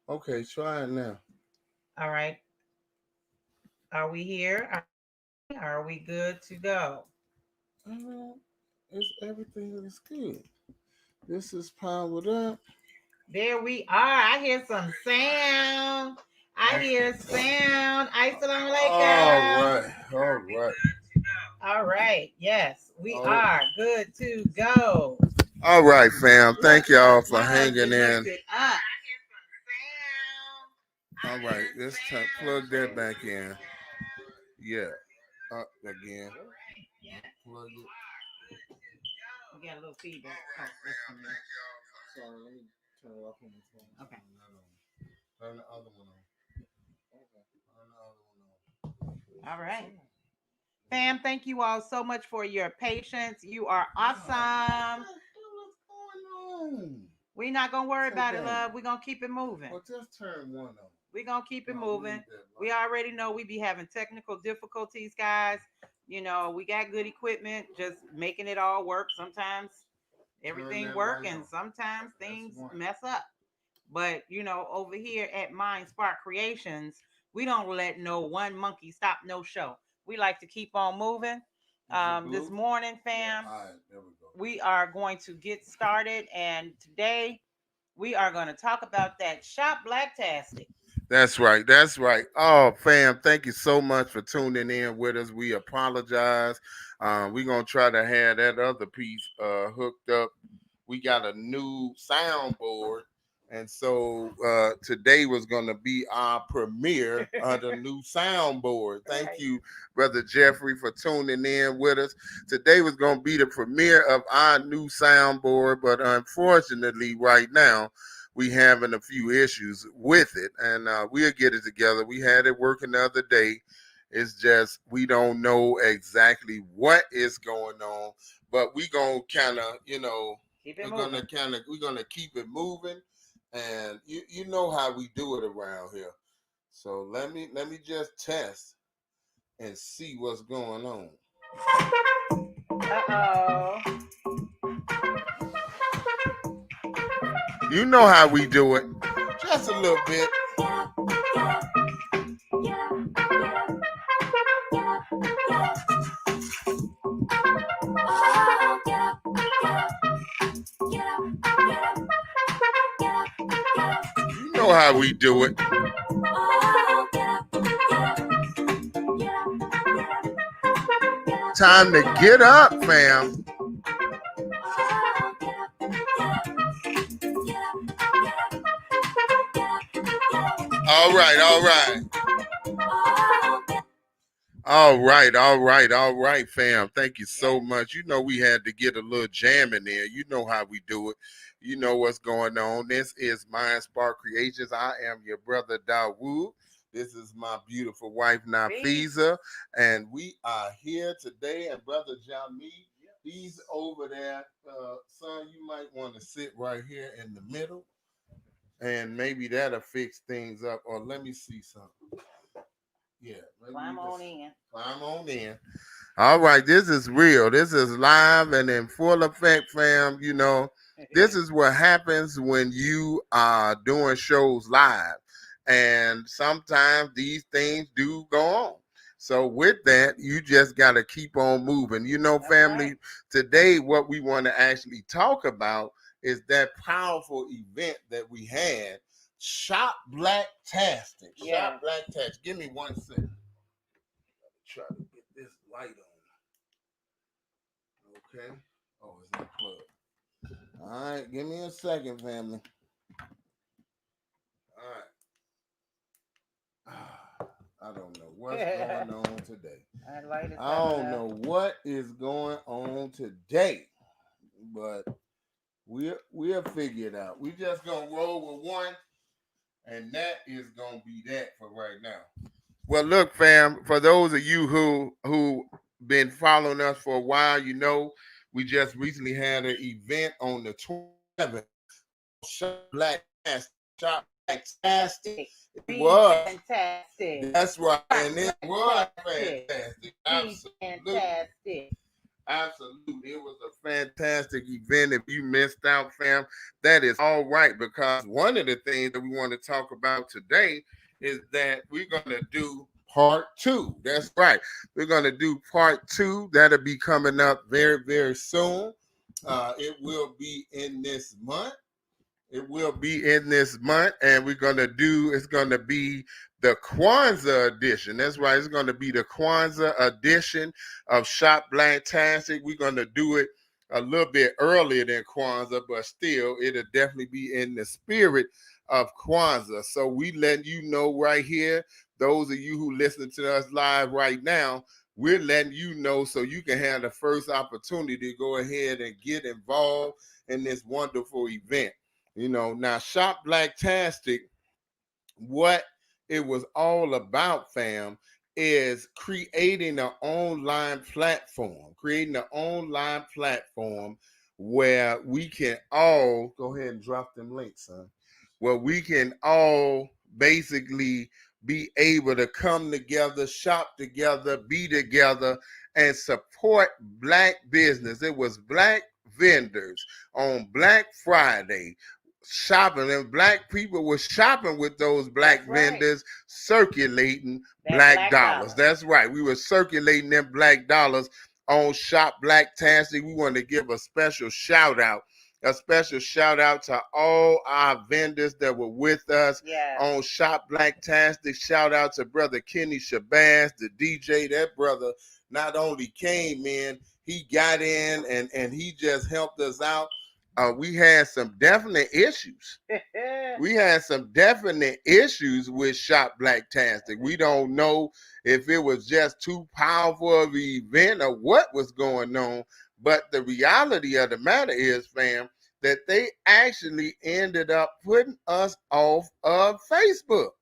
Okay, try it now. All right. Are we here? Are we good to go? Uh, it's everything is good. This is powered up. There we are. I hear some sound. I hear sound. Assalamu All alaikum. right, all right. All right. Yes, we Oh, are good to go. all right, fam. Thank y'all for Let's hanging mix in. it up. All right, let's plug that back in. Yeah, up again. Plug it. We got a little feedback. Oh, that's from me. Sorry, let me turn it off on my phone. Okay. Turn the other one on. Okay. Turn the other one on. All right. Fam, thank you all so much for your patience. You are awesome. What's going on? We're not gonna worry about it, love. We're gonna keep it moving. Well, just turn one on. We're gonna keep it moving. We already know we be having technical difficulties, guys. You know, we got good equipment, just making it all work. Sometimes everything work and sometimes things mess up. But you know, over here at Mind Spark Creations, we don't let no one monkey stop no show. We like to keep on moving. This morning, fam, All right, there we go. we are going to get started, and today we are going to talk about that shop BlackTastic. That's right. That's right. Oh, fam, thank you so much for tuning in with us. We apologize. We're gonna try to have that other piece hooked up. We got a new soundboard, and so today was gonna be our premiere of the new soundboard. Thank you, brother Jeffrey, for tuning in with us. Today was gonna be the premiere of our new soundboard, but unfortunately, right now we having a few issues with it, and we'll get it together. We had it working the other day. It's just we don't know exactly what is going on, but we gonna kind of, we're gonna keep it moving, and you know how we do it around here. So let me just test and see what's going on. Uh-oh. You know how we do it, just a little bit. You know how we do it. Time to get up, fam. All right, all right. All right, fam. Thank you so much. You know we had to get a little jam in there. You know how we do it. You know what's going on. This is Mind Spark Creations. I am your brother Dawood. This is my beautiful wife Nafiza, and we are here today. And brother Jami, he's over there. Son, you might want to sit right here in the middle, and maybe that'll fix things up. Or let me see something. Yeah, climb on in. Climb on in. All right, this is real. This is live and in full effect, fam. You know, this is what happens when you are doing shows live. And sometimes these things do go on. So with that, you just got to keep on moving. You know, family, today what we want to actually talk about is that powerful event that we had, Shop BlackTastic. Shop BlackTastic. Give me 1 second. Try to get this light on. Okay. Oh, it's not plugged. All right. Give me a second, family. All right. I don't know what's going on today. I don't know what is going on today, but we'll figure it out. We just gonna roll with one, and that is gonna be that for right now. Well, look, fam, for those of you who been following us for a while, you know, we just recently had an event on the 27th called Shop BlackTastic. Shop BlackTastic. It was Fantastic. That's right, and it was fantastic. Absolutely. Fantastic. Absolutely. It was a fantastic event. If you missed out, fam, that is all right, because one of the things that we want to talk about today is that we're going to do part two. That's right. We're going to do part two. That'll be coming up very, very soon. It will be in this month. It will be in this month, and it's gonna be the Kwanzaa edition. That's right, it's gonna be the Kwanzaa edition of Shop BlackTastic. We're gonna do it a little bit earlier than Kwanzaa, but still, it'll definitely be in the spirit of Kwanzaa. So we letting you know right here, those of you who listen to us live right now, we're letting you know so you can have the first opportunity to go ahead and get involved in this wonderful event. Now Shop BlackTastic, what it was all about, fam, is creating an online platform where we can all go ahead and drop them links, son. Where we can all basically be able to come together, shop together, be together, and support black business. It was black vendors on Black Friday shopping, and black people were shopping with those black vendors, circulating black dollars. That's right. We were circulating them black dollars on Shop BlackTastic. We want to give a special shout out to all our vendors that were with us on Shop BlackTastic. Shout out to brother Kenny Shabazz, the DJ. That brother not only came in, he got in and he just helped us out. We had some definite issues. We had some definite issues with Shop BlackTastic. We don't know if it was just too powerful of an event or what was going on. But the reality of the matter is, fam, that they actually ended up putting us off of Facebook.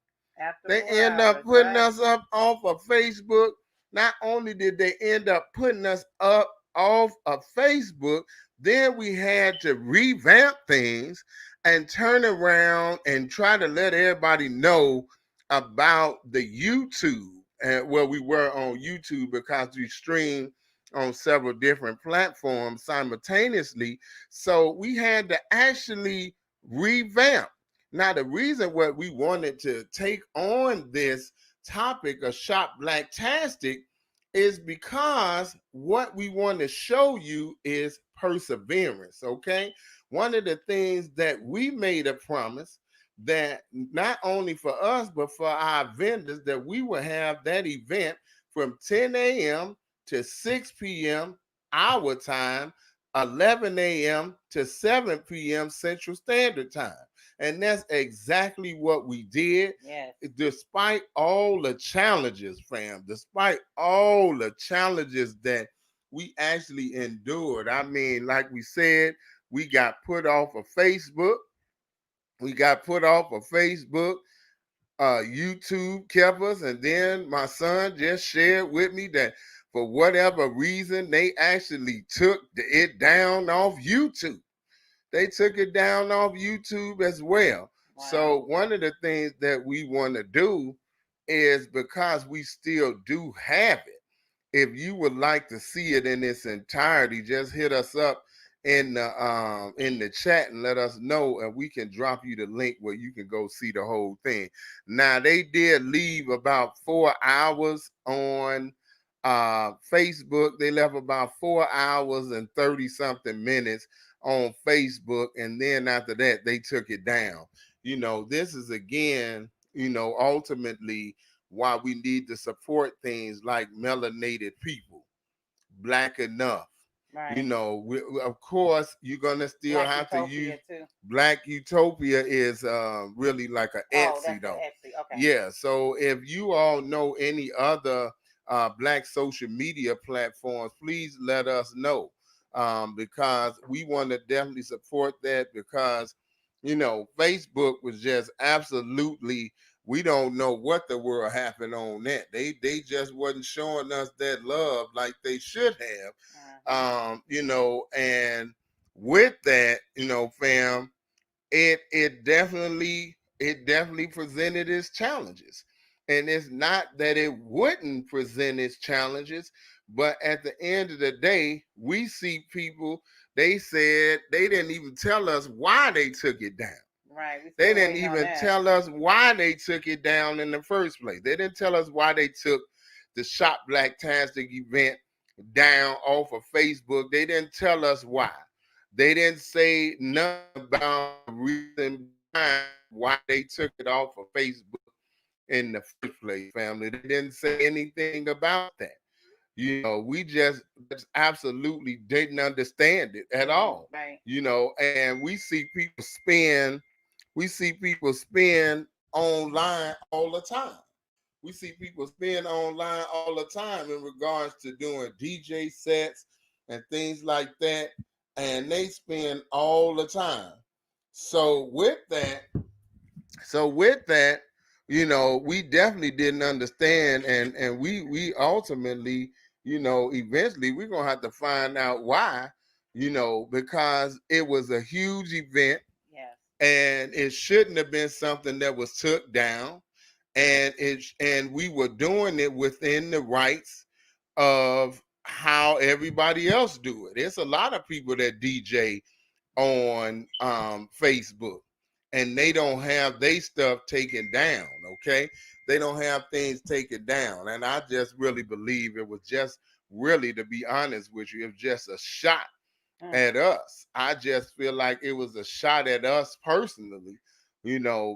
They end up putting us up off of Facebook. Not only did they end up putting us up off of Facebook, then we had to revamp things and turn around and try to let everybody know about the YouTube and where we were on YouTube, because we streamed on several different platforms simultaneously. So we had to actually revamp. Now, the reason what we wanted to take on this topic of Shop BlackTastic is because what we want to show you is perseverance, okay? One of the things that we made a promise that not only for us, but for our vendors, that we will have that event from 10 a.m. to 6 p.m. our time, 11 a.m. to 7 p.m. Central Standard Time. And that's exactly what we did. Yes. Despite all the challenges, fam, despite all the challenges that we actually endured. I mean, like we said, we got put off of Facebook. We got put off of Facebook. YouTube kept us, and then my son just shared with me that for whatever reason, they actually took it down off YouTube. They took it down off YouTube as well. Wow. So one of the things that we want to do is, because we still do have it, if you would like to see it in its entirety, just hit us up in the chat and let us know, and we can drop you the link where you can go see the whole thing. Now, they did leave about 4 hours on Facebook. They left about 4 hours and 30 something minutes on Facebook, and then after that they took it down. This is, again, ultimately why we need to support things like melanated people, black enough. Right. Of course, you're gonna still Black have Utopia to use too. Black Utopia is really like an Etsy, though. Etsy. Okay. Yeah. So if you all know any other black social media platforms, please let us know, because we want to definitely support that, because Facebook was just absolutely, we don't know what the world happened on that. They just wasn't showing us that love like they should have. And with that, fam, it definitely presented its challenges. And it's not that it wouldn't present its challenges, But at the end of the day, we see people, they said they didn't even tell us why they took it down. Right. We They still didn't waiting on even that. tell us why they took it down in the first place. They didn't tell us why they took the Shop BlackTastic event down off of Facebook. They didn't tell us why. They didn't say nothing about the reason behind why they took it off of Facebook in the first place, family. They didn't say anything about that. We just absolutely didn't understand it at all. Right. And we see people spend online all the time. We see people spend online all the time in regards to doing DJ sets and things like that, and they spend all the time. So with that, we definitely didn't understand, and we ultimately, eventually we're gonna have to find out why, because it was a huge event, Yes. and it shouldn't have been something that was took down, and we were doing it within the rights of how everybody else do it. It's a lot of people that DJ on Facebook, and they don't have their stuff taken down. Okay, they don't have things taken down, and I just really believe it was just really, to be honest with you, it was just a shot at us. I just feel like it was a shot at us personally,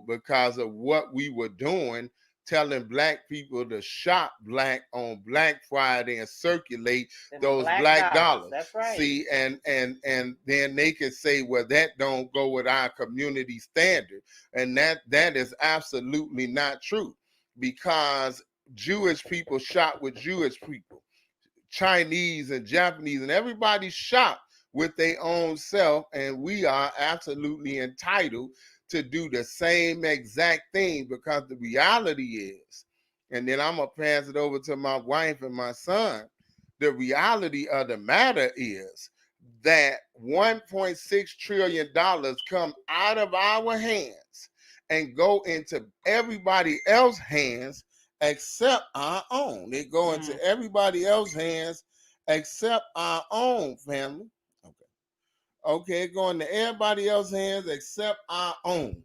because of what we were doing, telling black people to shop black on Black Friday and circulate those black dollars. That's right. See, and then they could say, well, that don't go with our community standard. And that is absolutely not true, because Jewish people shop with Jewish people. Chinese and Japanese and everybody shop with their own self, and we are absolutely entitled to do the same exact thing, because the reality is, and then I'm gonna pass it over to my wife and my son. The reality of the matter is that 1.6 trillion dollars come out of our hands and go into everybody else's hands except our own. It go into everybody else's hands except our own, family. Okay. Okay, it go into everybody else's hands except our own.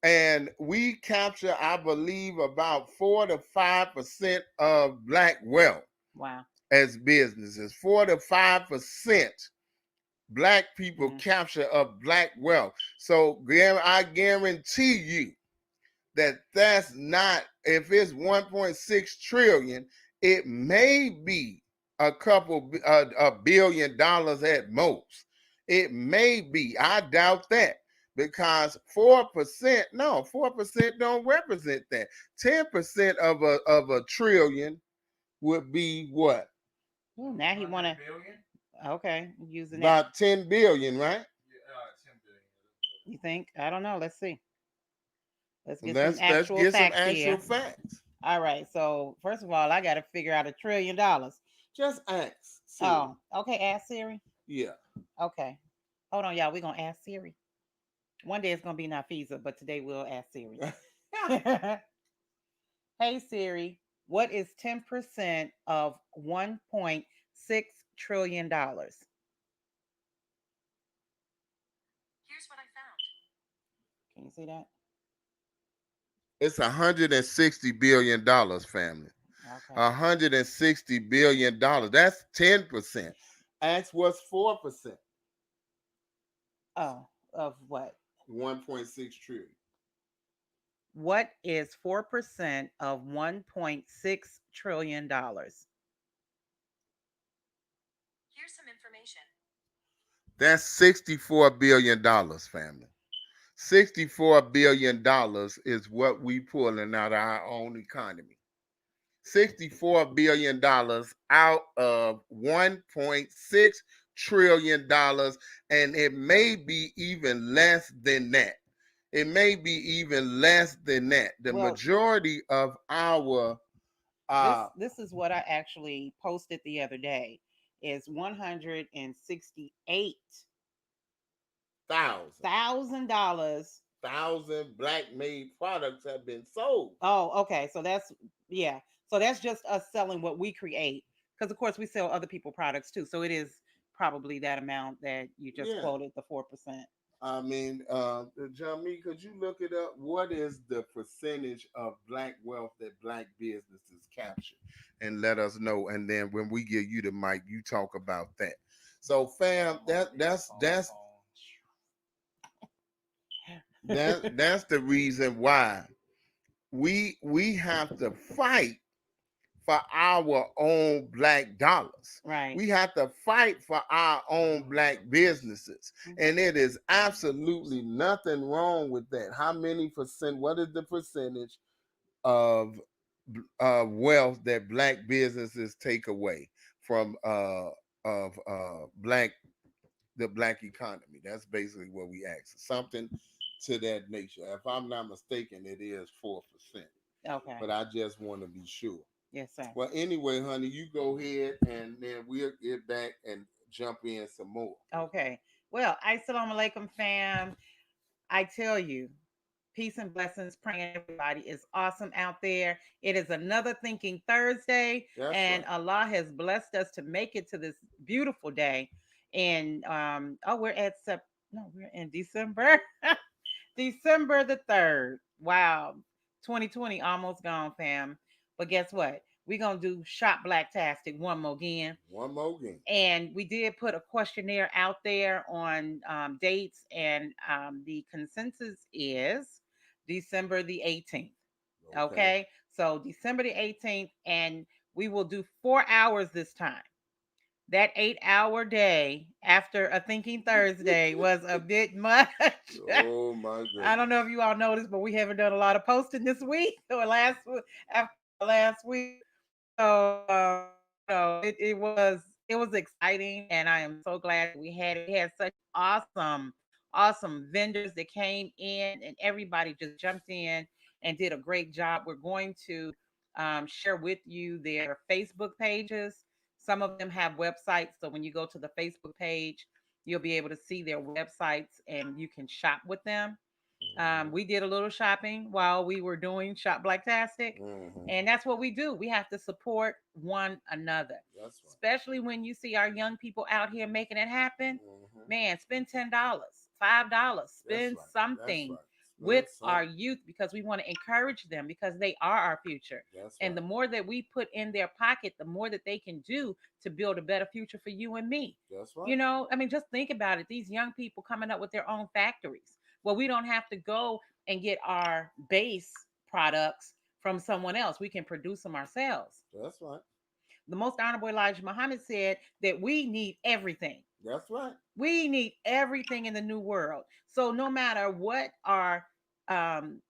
And we capture, I believe, about 4 to 5% of black wealth. Wow. As businesses. 4 to 5% black people capture of black wealth. So I guarantee you that that's not, if it's 1.6 trillion, it may be a $1 billion at most. It may be. I doubt that, because 4%, no, 4% don't represent that. 10% of a trillion would be what? Ooh, now he want to. Okay, using that. About 10 billion, right? You think? I don't know. Let's see. Let's get some Let's actual get some facts actual here. facts. All right. So first of all, I got to figure out $1 trillion. Just ask Siri. Oh, okay. Ask Siri. Yeah. Okay. Hold on, y'all. We're gonna ask Siri. One day it's gonna be Nafisa, but today we'll ask Siri. Hey Siri, what is 10% of $1.6 trillion? Can you see that? It's $160 billion, family. Okay. $160 billion. That's 10%. Ask what's 4%. Oh, of what? 1.6 trillion. What is 4% of $1.6 trillion? That's $64 billion, family. $64 billion is what we pulling out of our own economy. $64 billion out of $1.6 trillion, and it may be even less than that. It may be even less than that. The Well, majority of our this is what I actually posted the other day. Is $168 thousand $1,000. thousand black made products have been sold. Oh, okay. So that's, yeah. So that's just us selling what we create. Because of course we sell other people products too, so it is probably that amount that you just Yeah. quoted, the 4%. I mean, John, me, could you look it up? What is the percentage of black wealth that black businesses capture, and let us know? And then when we give you the mic, you talk about that. So, fam, that's the reason why we have to fight for our own black dollars. Right. We have to fight for our own black businesses. And it is absolutely nothing wrong with that. How many percent, what is the percentage of wealth that black businesses take away from of black the black economy? That's basically what we ask. Something to that nature. If I'm not mistaken, it is 4%. Okay. But I just want to be sure. Yes, sir. Well, anyway, honey, you go ahead and then we'll get back and jump in some more. Okay. Well, assalamu alaikum, fam. I tell you, peace and blessings. Praying everybody is awesome out there. It is another Thinking Thursday, That's and right. Allah has blessed us to make it to this beautiful day. And oh, we're in December. December the 3rd. Wow. 2020 almost gone, fam. But guess what? We're going to do Shop BlackTastic one more again. One more game. And we did put a questionnaire out there on dates, and the consensus is December the 18th. Okay. So December the 18th, and we will do 4 hours this time. That 8 hour day after a Thinking Thursday was a bit much. Oh my goodness. I don't know if you all noticed, but we haven't done a lot of posting this week or after last week. So it was exciting, and I am so glad that we had such awesome vendors that came in, and everybody just jumped in and did a great job. We're going to share with you their Facebook pages. Some of them have websites, so when you go to the Facebook page, you'll be able to see their websites and you can shop with them. We did a little shopping while we were doing Shop Blacktastic. And that's what we do. We have to support one another. That's right. Especially when you see our young people out here making it happen. Mhm. Man, spend $10, $5, That's spend right. That's something right. with Spend our some. youth, because we want to encourage them, because they are our future. That's And right. the more that we put in their pocket, the more that they can do to build a better future for you and me. That's right. I mean, just think about it. These young people coming up with their own factories. Well, we don't have to go and get our base products from someone else. We can produce them ourselves. That's right. The most honorable Elijah Muhammad said that we need everything. That's right. We need everything in the new world. So no matter what our um,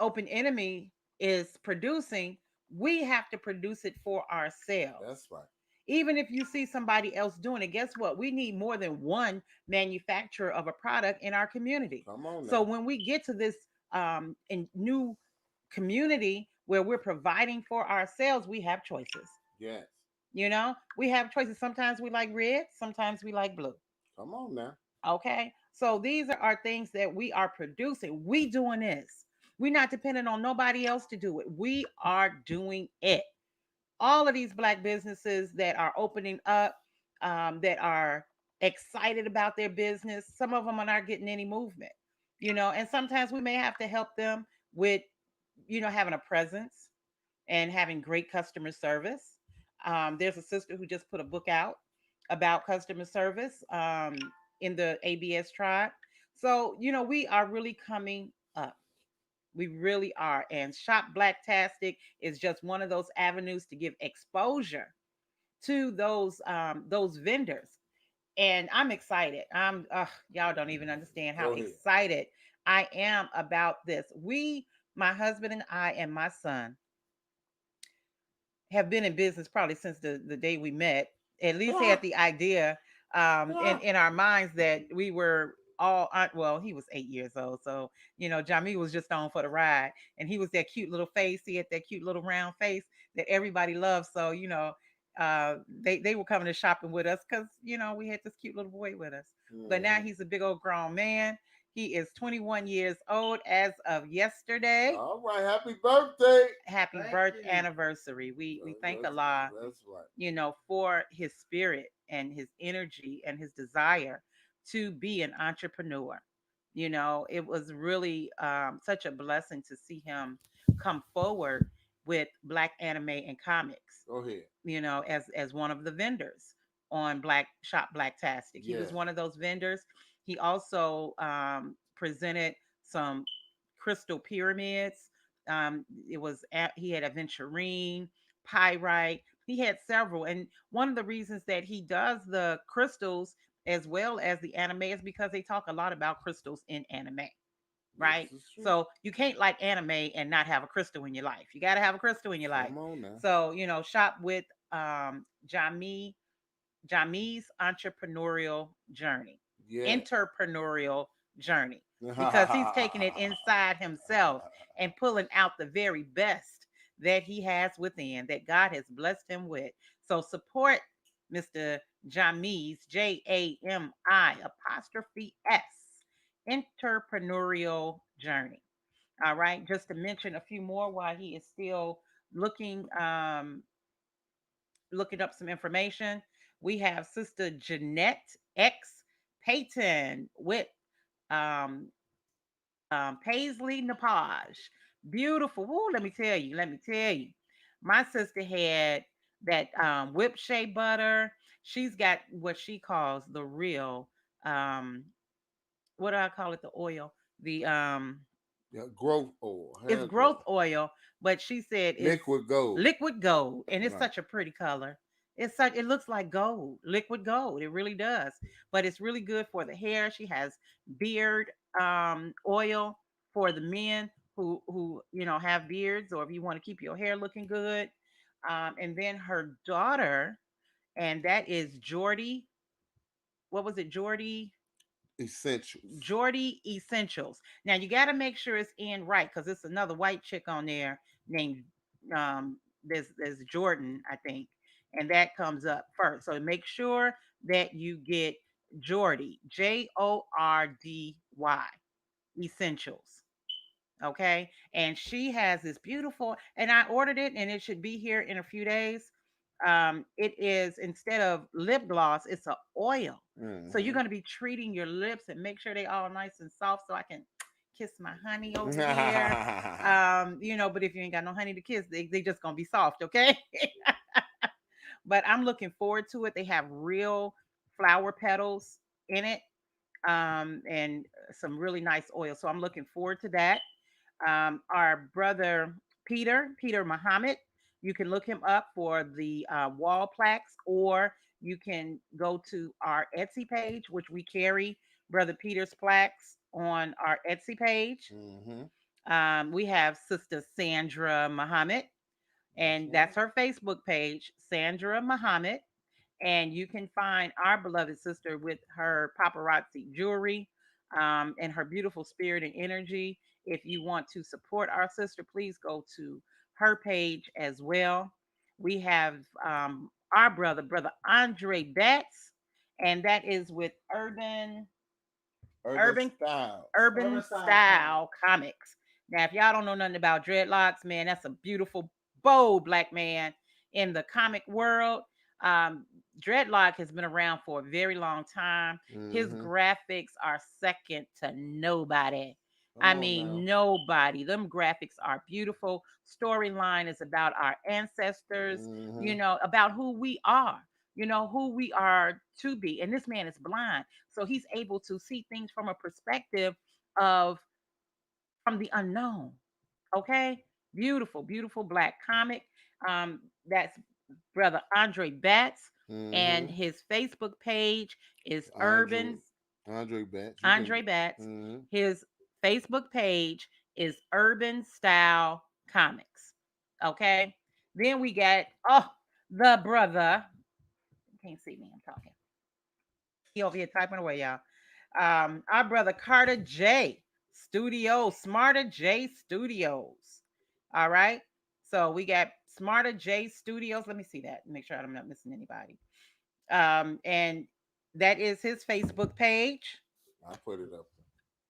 open enemy is producing, we have to produce it for ourselves. That's right. Even if you see somebody else doing it, guess what? We need more than one manufacturer of a product in our community. Come on So now. when we get to this new community where we're providing for ourselves, we have choices. Yes. We have choices. Sometimes we like red, sometimes we like blue. Come on now. Okay. So these are our things that we are producing. We doing this. We're not dependent on nobody else to do it. We are doing it. All of these black businesses that are opening up, that are excited about their business, some of them are not getting any movement, and sometimes we may have to help them with, having a presence and having great customer service. There's a sister who just put a book out about customer service in the ABS tribe. So, we are really coming up. We really are. And Shop Blacktastic is just one of those avenues to give exposure to those vendors. And I'm excited. Y'all don't even understand how Go ahead. excited I am about this. My husband and I and my son have been in business probably since the day we met. At least had the idea in our minds that we were all well, he was 8 years old. So, Jami was just on for the ride. And he was that cute little face. He had that cute little round face that everybody loves. So, they were coming to shopping with us because, we had this cute little boy with us. But now Mhm. he's a big old grown man. He is 21 years old as of yesterday. All right, happy birthday. Happy Thank birth you. anniversary. We thank That's, Allah, that's right. for his spirit and his energy and his desire to be an entrepreneur. It was really such a blessing to see him come forward with Black Anime and Comics, Go ahead. as one of the vendors on BlackTastic. He was Yes. one of those vendors. He also presented some crystal pyramids. He had aventurine, pyrite. He had several, and one of the reasons that he does the crystals as well as the anime is because they talk a lot about crystals in anime, This right? is true. So you can't like anime and not have a crystal in your life. You got to have a crystal in your life. Come on now. So shop with Jami's entrepreneurial journey, Yeah. entrepreneurial journey, because he's taking it inside himself and pulling out the very best that he has within, that God has blessed him with. So support Mr. Jami's JAMI' entrepreneurial journey. All right, just to mention a few more while he is still looking looking up some information. We have Sister Jeanette X Payton with um, Paisley Napage. Beautiful. Woo, let me tell you. My sister had that whipped shea butter. She's got what she calls the real, um, what do I call it? The oil. The Yeah, growth oil, It's hair growth growth. oil, but she said it's Liquid gold. liquid gold, and it's Right. such a pretty color. It looks like gold, liquid gold. It really does. But it's really good for the hair. She has beard oil for the men who have beards, or if you want to keep your hair looking good. And then her daughter, and that is Jordy. What was it, Jordy? Essentials. Jordy Essentials. Now you got to make sure it's in right, because it's another white chick on there named there's Jordan, I think, and that comes up first. So make sure that you get Jordy, Jordy Essentials. Okay, and she has this beautiful, and I ordered it, and it should be here in a few days. It is, instead of lip gloss, it's a oil. So you're Mm-hmm. going to be treating your lips and make sure they all nice and soft, so I can kiss my honey over here. But if you ain't got no honey to kiss, they just gonna be soft, okay? But I'm looking forward to it. They have real flower petals in it, and some really nice oil. So I'm looking forward to that. Our brother Peter Muhammad. You can look him up for the wall plaques, or you can go to our Etsy page, which we carry Brother Peter's plaques on our Etsy page. Mm-hmm. We have Sister Sandra Muhammad, That's and right. that's her Facebook page, Sandra Muhammad. And you can find our beloved sister with her paparazzi jewelry, and her beautiful spirit and energy. If you want to support our sister, please go to her page as well. We have our brother Andre Betts, and that is with Urban Urban styles. Urban Urban Style Comics. Style Comics. Now, if y'all don't know nothing about dreadlocks, man, that's a beautiful, bold black man in the comic world. Um, Dreadlock has been around for a very long time. His Mm-hmm. graphics are second to nobody. I Come on mean, now. nobody. Them graphics are beautiful. Storyline is about our ancestors, Mm-hmm. about who we are, who we are to be. And this man is blind. So he's able to see things from a perspective of from the unknown. Okay? Beautiful, beautiful black comic. That's brother Andre Batts, and Mm-hmm. his Facebook page is Andre Andre Batch. You can. Andre Batts. Mm-hmm. His Facebook page is Urban Style Comics. Okay? Then we got the brother. You can't see me, I'm talking. He over here typing away, y'all. Our brother Carter J Studios, Smarter J Studios. All right. So we got Smarter J Studios. Let me see that. Make sure I'm not missing anybody. And that is his Facebook page. I put it up.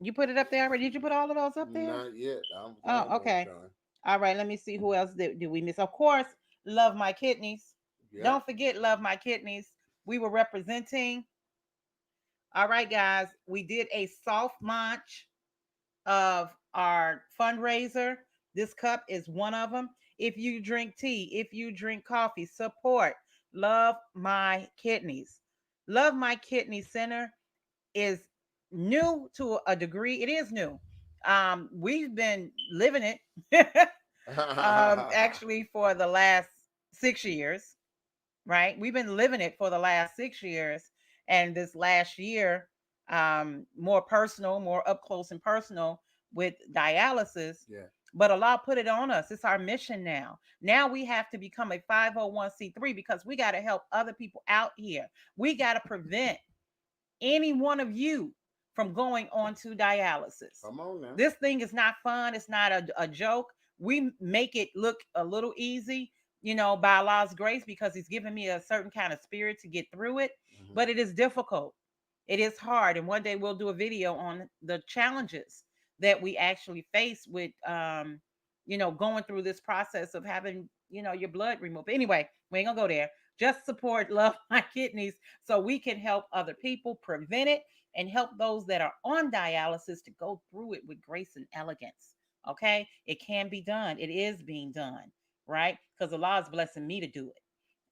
You put it up there already? Did you put all of those up there? Not yet. I'm Oh, almost okay. done. All right. Let me see who else did we miss. Of course, Love My Kidneys. Yep. Don't forget Love My Kidneys. We were representing. All right, guys. We did a soft launch of our fundraiser. This cup is one of them. If you drink tea, if you drink coffee, support Love My Kidneys. Love My Kidney Center is new to a degree. It is new. We've been living it actually for the last 6 years, right? We've been living it for the last 6 years, and this last year, more personal, more up close and personal with dialysis. Yeah. But Allah put it on us. It's our mission now. Now we have to become a 501c3 because we got to help other people out here. We got to prevent any one of you from going on to dialysis. Come on now. This thing is not fun. It's not a joke. We make it look a little easy, by Allah's grace, because He's given me a certain kind of spirit to get through it. Mhm. But it is difficult. It is hard. And one day we'll do a video on the challenges that we actually face with, going through this process of having, your blood removed. But anyway, we ain't gonna go there. Just support Love My Kidneys so we can help other people prevent it and help those that are on dialysis to go through it with grace and elegance. Okay? It can be done. It is being done, right? Because Allah is blessing me to do it.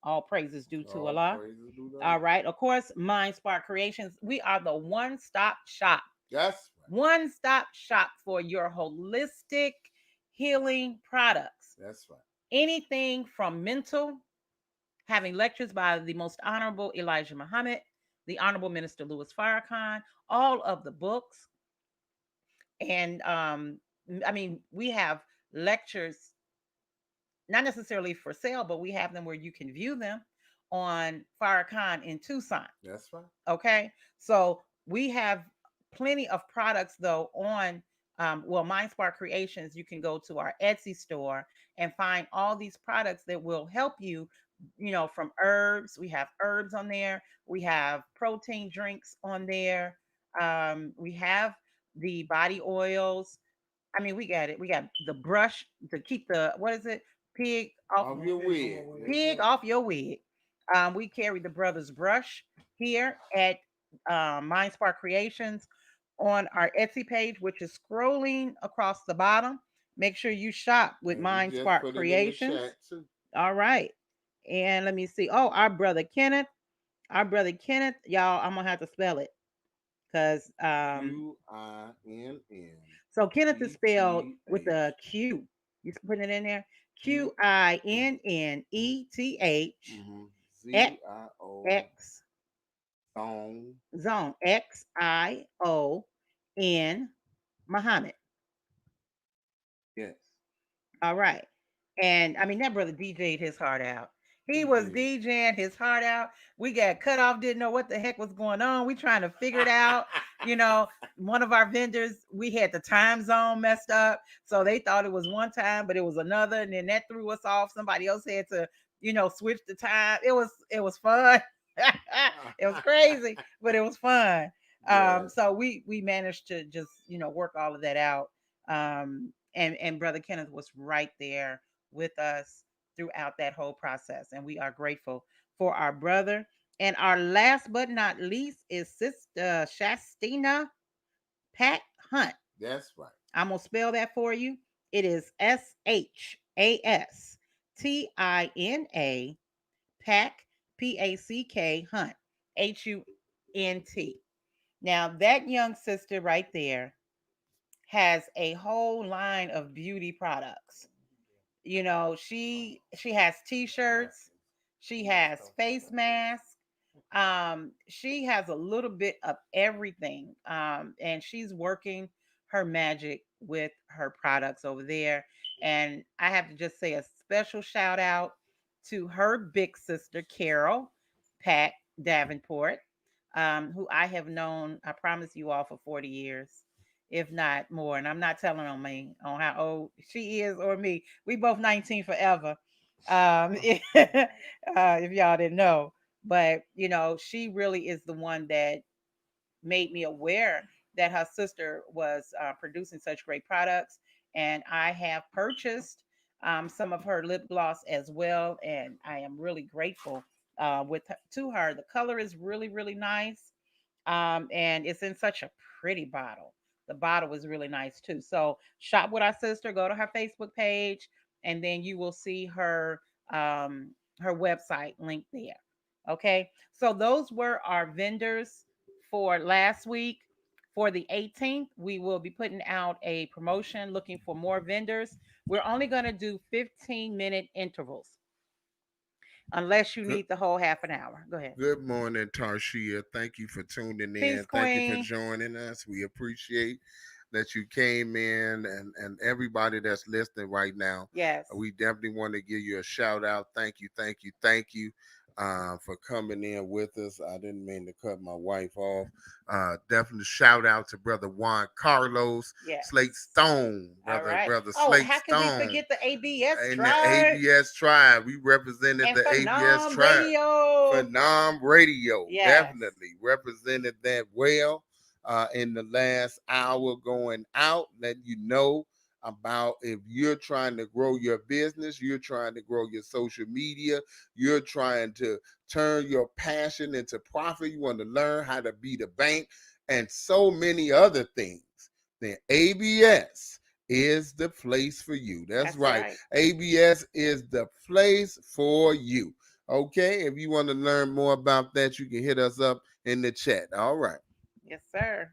All praises due to All Allah. praises do the All Lord. right. Of course, Mind Spark Creations. We are the one-stop shop. That's right. One-stop shop for your holistic healing products. That's right. Anything from mental, having lectures by the most honorable Elijah Muhammad, the honorable Minister Louis Farrakhan, all of the books, and we have lectures not necessarily for sale, but we have them where you can view them on Farrakhan in Tucson. That's right. Okay, so we have plenty of products though on. MindSpark Creations. You can go to our Etsy store and find all these products that will help you. From herbs, we have herbs on there. We have protein drinks on there. We have the body oils. We got it. We got the brush to keep the what is it? Pig off Off your wig. pig off your wig. We carry the brothers brush here at Mind Spark Creations on our Etsy page, which is scrolling across the bottom. Make sure you shop with And we Mind just Spark put it in the Creations. chat too. All right. And let me see. Oh, our brother Kenneth. Our brother Kenneth, y'all, I'm gonna have to spell it because QINN so Kenneth is spelled with ETH. a Q. You put it in there. Q QINNETH X ZIO X Zone. Zone XION Muhammad. Yes. All right. And that brother DJ'd his heart out. He He was did. DJing his heart out. We got cut off, didn't know what the heck was going on. We trying to figure it out. One of our vendors, we had the time zone messed up. So they thought it was one time, but it was another. And then that threw us off. Somebody else had to, switch the time. It was fun. It was crazy, but it was fun. Yes. So we managed to just, work all of that out. And Brother Kenneth was right there with us throughout that whole process. And we are grateful for our brother. And our last but not least is Sister Shastina Pat Hunt. That's right. I'm going to spell that for you. It is SHASTINA Pack, PACK Hunt, HUNT. Now, that young sister right there has a whole line of beauty products. She has t-shirts, she has face masks, she has a little bit of everything, and she's working her magic with her products over there. And I have to just say a special shout out to her big sister Carol Pat Davenport, who I have known, I promise you all, for 40 years, if not more. And I'm not telling on me on how old she is or me. We both 19 forever. If y'all didn't know. But she really is the one that made me aware that her sister was producing such great products, and I have purchased some of her lip gloss as well, and I am really grateful to her. The color is really really nice, and it's in such a pretty bottle. The bottle was really nice too. So shop with our sister. Go to her Facebook page, and then you will see um, her website link there. Okay, so those were our vendors for last week. For the 18th, we will be putting out a promotion looking for more vendors. We're only going to do 15-minute intervals unless you Good, need the whole half an hour. Go ahead. good morning, Tarshia. Thank you for tuning Peace, in. Thank you for Queen. joining us. We appreciate that you came in, and everybody that's listening right now. Yes. We definitely want to give you a shout out. Thank you, thank you, thank you for coming in with us. I didn't mean to cut my wife off. Definitely shout out to brother Juan Carlos Slate Yes. Stone, All brother right. brother Oh, Slate how can we Stone. forget the ABS And the tribe ABS tribe, we represented and the ABS Phenom tribe. Radio? Phenom Radio Yes. definitely represented that well in the last hour going out, letting you know about if you're trying to grow your business, you're trying to grow your social media, you're trying to turn your passion into profit, you want to learn how to be the bank, and so many other things, then ABS is the place for you. That's That's right. right. ABS is the place for you. Okay, if you want to learn more about that, you can hit us up in the chat. All right. Yes, sir.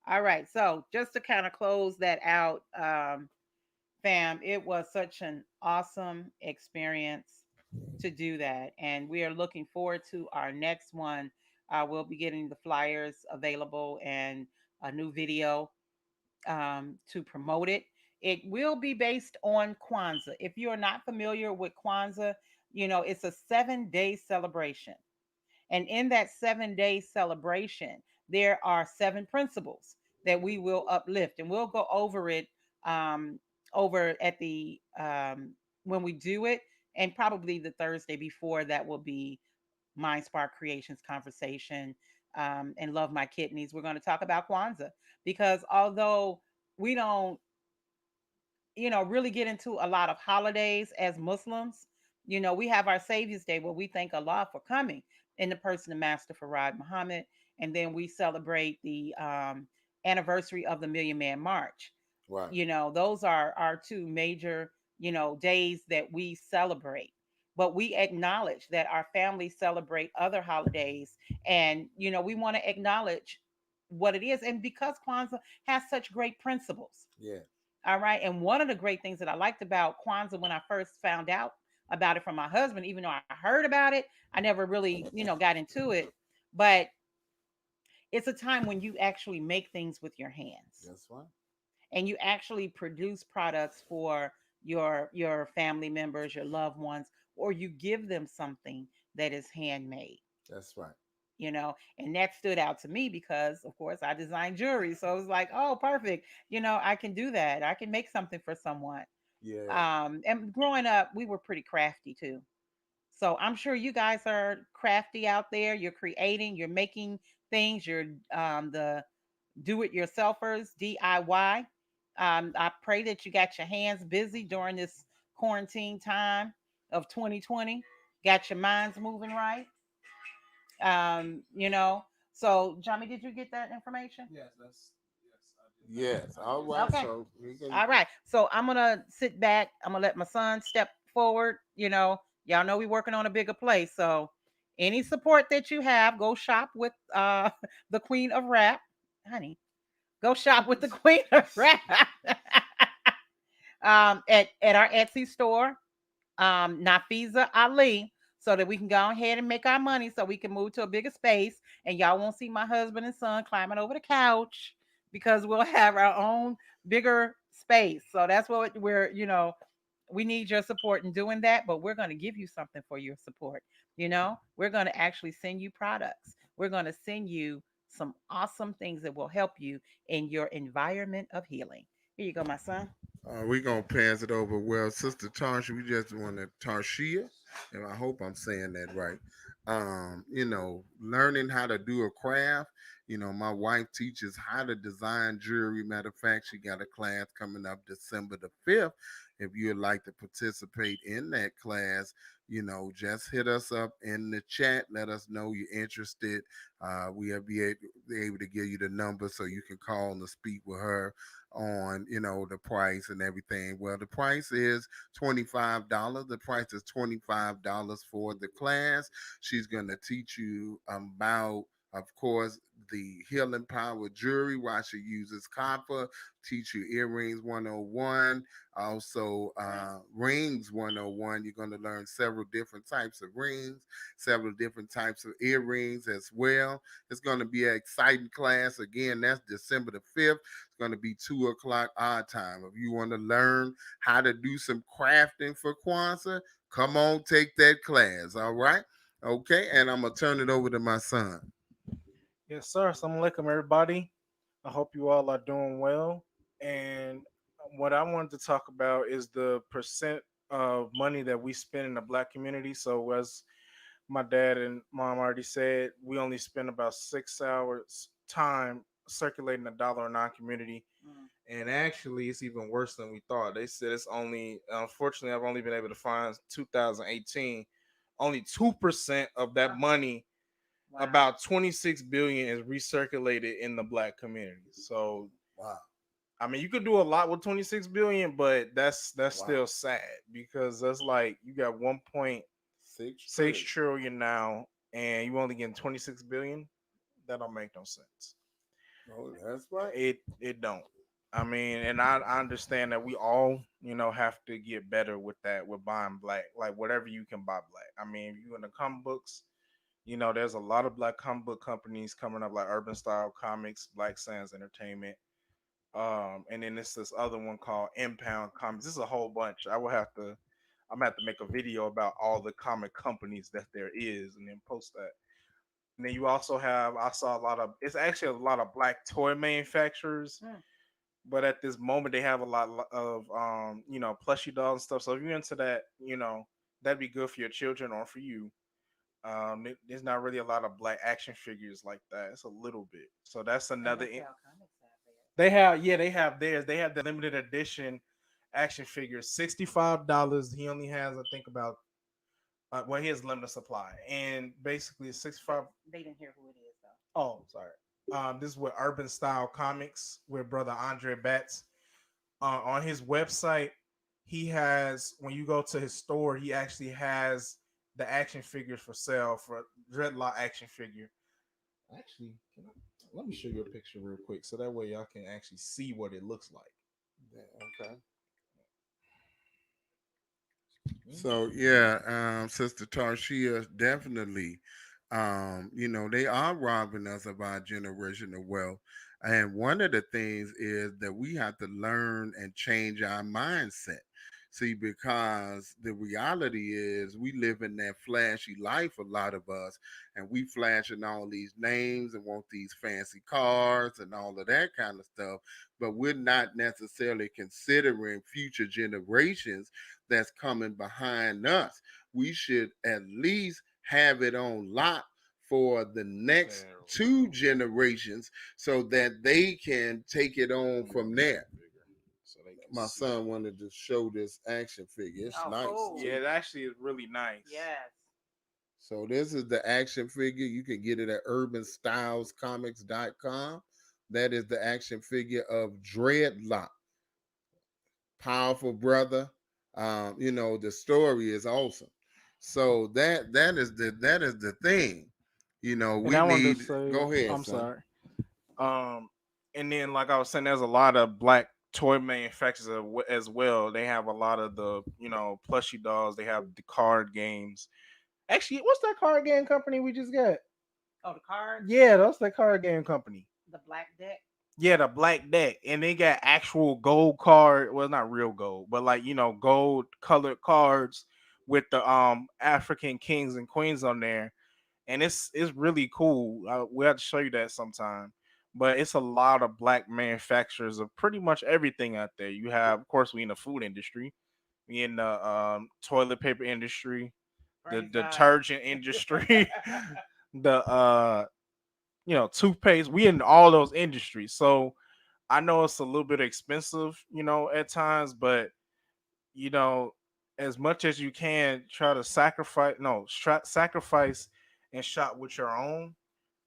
All right. So just to kind of close that out, fam, it was such an awesome experience to do that. And we are looking forward to our next one. We'll be getting the flyers available and a new video to promote it. It will be based on Kwanzaa. If you are not familiar with Kwanzaa, it's a 7 day celebration. And in that 7 day celebration, there are seven principles that we will uplift. And we'll go over it um, over at when we do it. And probably the Thursday before that will be Mind Spark Creations conversation and Love My Kidneys. We're going to talk about Kwanzaa because although we don't really get into a lot of holidays as Muslims. We have our Savior's Day where we thank Allah for coming in the person of Master Farad Muhammad. And then we celebrate the anniversary of the Million Man March. Right. Those are our two major, days that we celebrate. But we acknowledge that our families celebrate other holidays. And, we want to acknowledge what it is. And because Kwanzaa has such great principles, Yeah. all right. And one of the great things that I liked about Kwanzaa when I first found out about it from my husband, even though I heard about it, I never really, got into it. But it's a time when you actually make things with your hands That's right. and you actually produce products for your family members, your loved ones, or you give them something that is handmade. That's right. And that stood out to me because of course I design jewelry, so it was like, oh, perfect. I can do that. I can make something for someone. Yeah. And growing up we were pretty crafty too, so I'm sure you guys are crafty out there. You're creating, you're making things, you're the do it yourselfers, DIY. I pray that you got your hands busy during this quarantine time of 2020, got your minds moving right. um you know so Johnny, did you get that information? Yes. All right. Okay. So we can. All right, so I'm gonna sit back. I'm gonna let my son step forward. Y'all know we working on a bigger place, so any support that you have, go shop with the queen of rap, honey. Go shop with the queen of rap at our Etsy store, Nafiza Ali, so that we can go ahead and make our money so we can move to a bigger space. And y'all won't see my husband and son climbing over the couch because we'll have our own bigger space. So that's what we need your support in doing that, but we're going to give you something for your support. We're going to actually send you products. We're going to send you some awesome things that will help you in your environment of healing. Here you go, my son. We're gonna pass it over. Well, Sister Tarsha, we just want to Tarshia, and I hope I'm saying that right. learning how to do a craft. My wife teaches how to design jewelry. Matter of fact, she got a class coming up December the 5th. If you'd like to participate in that class, just hit us up in the chat. Let us know you're interested. We'll be able to give you the number so you can call and speak with her on the price and everything. Well, the price is $25. The price is $25 for the class. She's going to teach you about, of course, the healing power jewelry, why she uses copper, teach you earrings 101, also rings 101. You're going to learn several different types of rings, several different types of earrings as well. It's going to be an exciting class. Again, that's December the 5th. It's going to be 2 o'clock our time. If you want to learn how to do some crafting for Kwanzaa, come on, take that class. All right. Okay. And I'm going to turn it over to my son. Yes, sir. Assalamu alaikum, everybody. I hope you all are doing well. And what I wanted to talk about is the percent of money that we spend in the black community. So, as my dad and mom already said, we only spend about 6 hours time circulating a dollar in our community. Mm. And actually, it's even worse than we thought. They said it's only, unfortunately, I've only been able to find 2018, only 2% of that money, Wow. about 26 billion, is recirculated in the black community. So Wow. I mean, you could do a lot with 26 billion, but that's Wow. still sad because that's like you got 1.6 6 trillion. trillion now, and you only getting 26 billion. That don't make no sense. Oh, that's right. It don't. I mean, and I understand that we all have to get better with that with buying black, like whatever you can buy black. I mean, if you in the comic books, there's a lot of black comic book companies coming up like Urban Style Comics, Black Sands Entertainment. And then it's this other one called Impound Comics. This is a whole bunch. I'm gonna have to make a video about all the comic companies that there is and then post that. And then you also have, I saw a lot of, it's actually a lot of black toy manufacturers, Mm. but at this moment they have a lot of plushy dolls and stuff. So if you're into that, that'd be good for your children or for you. There's not really a lot of black action figures like that. It's a little bit. So that's And another. Mattel Comics have theirs. They have, yeah, they have theirs. They have the limited edition action figures, $65. He only has, I think, about well, he has limited supply, and basically it's 65. They didn't hear who it is though. Oh, sorry. This is with Urban Style Comics with brother Andre Betts. On his website, he has, when you go to his store, he actually has the action figures for sale for Dreadlock action figure. Actually, let me show you a picture real quick so that way y'all can actually see what it looks like. Yeah, okay. So yeah, Sister Tarshia, definitely. They are robbing us of our generational wealth. And one of the things is that we have to learn and change our mindset. See, because the reality is we live in that flashy life, a lot of us, and we flashing all these names and want these fancy cars and all of that kind of stuff. But we're not necessarily considering future generations that's coming behind us. We should at least have it on lock for the next two generations so that they can take it on from there. So they can My see. son wanted to show this action figure. It's Oh, nice. cool. Yeah, it actually is really nice. Yes. So this is the action figure. You can get it at urbanstylescomics.com. That is the action figure of Dreadlock. Powerful brother. The story is awesome. So that is the thing. And We I wanted need. to say, Go ahead, I'm son. sorry. Um, and then like I was saying, there's a lot of black toy manufacturers as well. They have a lot of the plushy dolls. They have the card games. Actually, what's that card game company we just got? Oh, the cards. Yeah, that's the card game company. The black deck. Yeah, the black deck, and they got actual gold card. Well, not real gold, but like gold colored cards with the African kings and queens on there, and it's really cool. We have to show you that sometime. But it's a lot of black manufacturers of pretty much everything out there. You have, of course, we in the food industry, we in the toilet paper industry. the Praise God. detergent industry, the toothpaste. We in all those industries. So I know it's a little bit expensive, at times, but you know, as much as you can, try to sacrifice and shop with your own,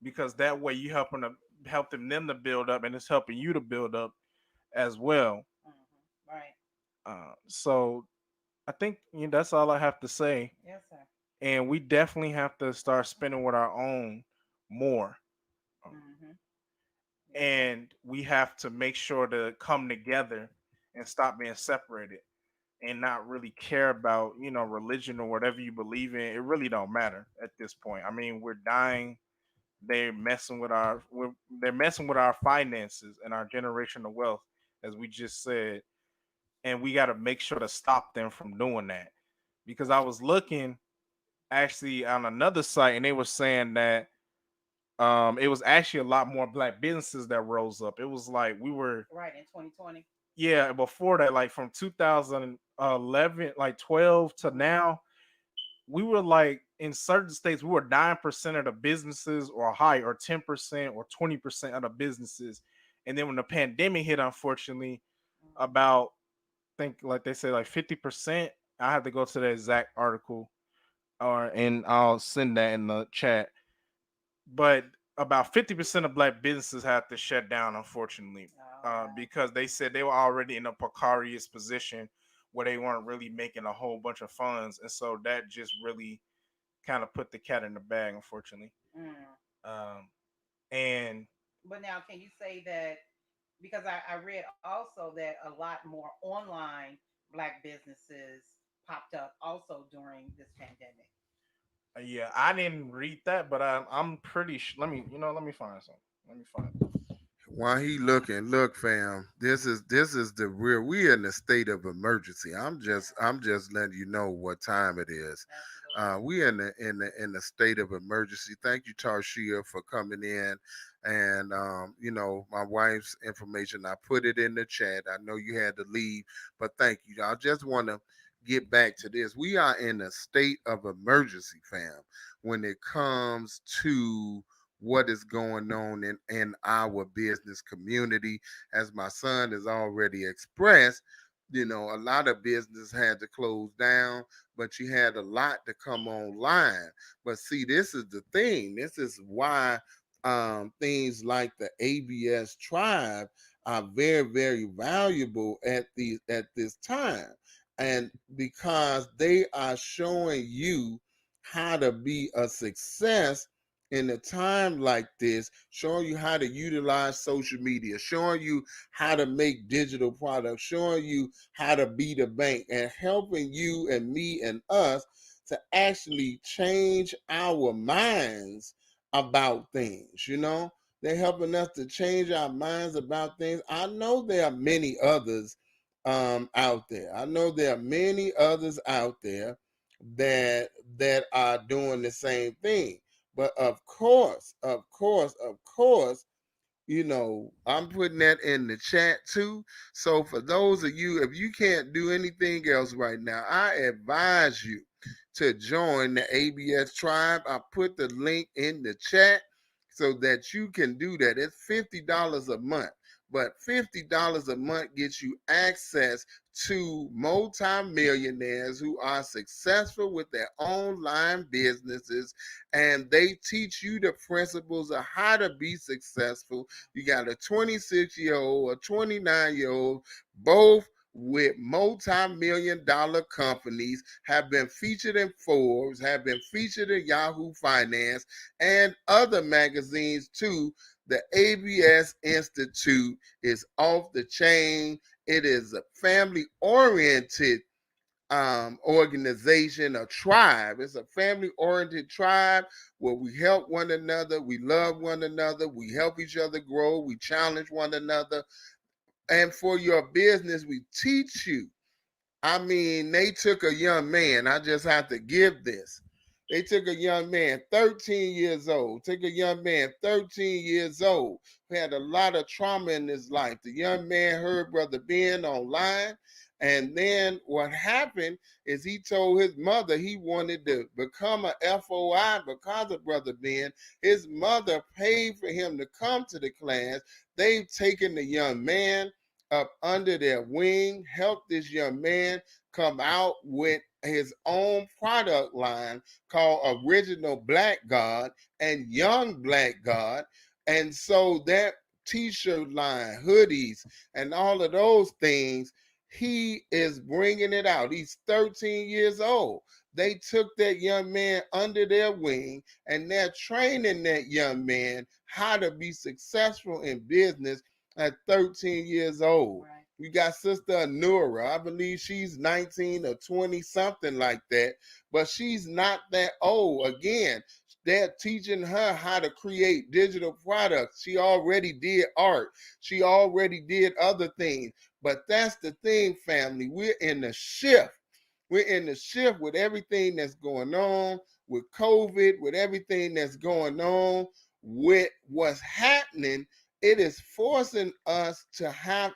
because that way you helping them to build up, and it's helping you to build up as well. Right. So I think that's all I have to say, Yes, sir. and we definitely have to start spending with our own more. Um, Mm-hmm. Yes, sir. and we have to make sure to come together and stop being separated and not really care about religion or whatever you believe in. It really don't matter at this point. I mean, we're dying. They're messing with our finances and our generational wealth, as we just said, and we got to make sure to stop them from doing that. Because I was looking actually on another site, and they were saying that it was actually a lot more black businesses that rose up. It was like we were, Right in 2020. yeah, before that, like from 2011, like 12 to now, we were like in certain states, we were 9% of the businesses or higher, or 10% or 20% of the businesses. And then when the pandemic hit, unfortunately, Mm-hmm. about, think like they say, like 50%. I have to go to the exact article, and I'll send that in the chat. But about 50% of black businesses had to shut down, unfortunately, Oh, wow. because they said they were already in a precarious position where they weren't really making a whole bunch of funds, and so that just really kind of put the cat in the bag, unfortunately. Mm. Um, and But now, can you say that because I read also that a lot more online black businesses popped up also during this pandemic. yeah, I didn't read that, but I'm pretty sure. Let me find some. Let me find. While he looking, look, fam, this is the real. We in a state of emergency. I'm just letting you know what time it is. Absolutely. We in the state of emergency. Thank you, Tarshia, for coming in, and my wife's information. I put it in the chat. I know you had to leave, but thank you. I just want to get back to this. We are in a state of emergency, fam, when it comes to what is going on in our business community. As my son has already expressed, a lot of business had to close down, but you had a lot to come online. But see, this is the thing. This is why things like the ABS tribe are very, very valuable at this time. And because they are showing you how to be a success in a time like this, showing you how to utilize social media, showing you how to make digital products, showing you how to be the bank, and helping you and me and us to actually change our minds about things. They're helping us to change our minds about things. I know there are many others out there. I know there are many others out there that are doing the same thing. But of course, I'm putting that in the chat too. So for those of you, if you can't do anything else right now, I advise you to join the ABS tribe. I put the link in the chat so that you can do that. It's $50 a month. But $50 a month gets you access to multimillionaires who are successful with their online businesses, and they teach you the principles of how to be successful. You got a 26-year-old, a 29-year-old, both with multi-million dollar companies, have been featured in Forbes, have been featured in Yahoo Finance and other magazines too. The ABS Institute is off the chain. It is a family oriented organization, a tribe. It's a family oriented tribe where we help one another, we love one another, we help each other grow, we challenge one another. And for your business, we teach you. I mean, they took a young man, I just have to give this. They took a young man, 13 years old, took a young man, 13 years old, who had a lot of trauma in his life. The young man heard Brother Ben online. And then what happened is he told his mother he wanted to become a FOI because of Brother Ben. His mother paid for him to come to the class. They've taken the young man up under their wing, helped this young man come out with his own product line called Original Black God and Young Black God. And so that t-shirt line, hoodies, and all of those things, he is bringing it out. He's 13 years old. They took that young man under their wing and they're training that young man how to be successful in business at 13 years old. Right. We got Sister Anura. I believe she's 19 or 20, something like that, but she's not that old. Again, they're teaching her how to create digital products. She already did art. She already did other things. But that's the thing, family. We're in the shift. We're in the shift with everything that's going on, with COVID, with everything that's going on, with what's happening. It is forcing us to have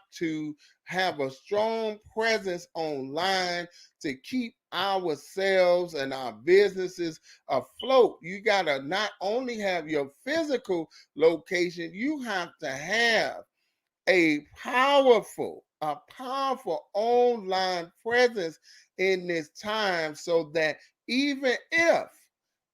a strong presence online to keep ourselves and our businesses afloat. You got to not only have your physical location, you have to have a powerful online presence in this time so that even if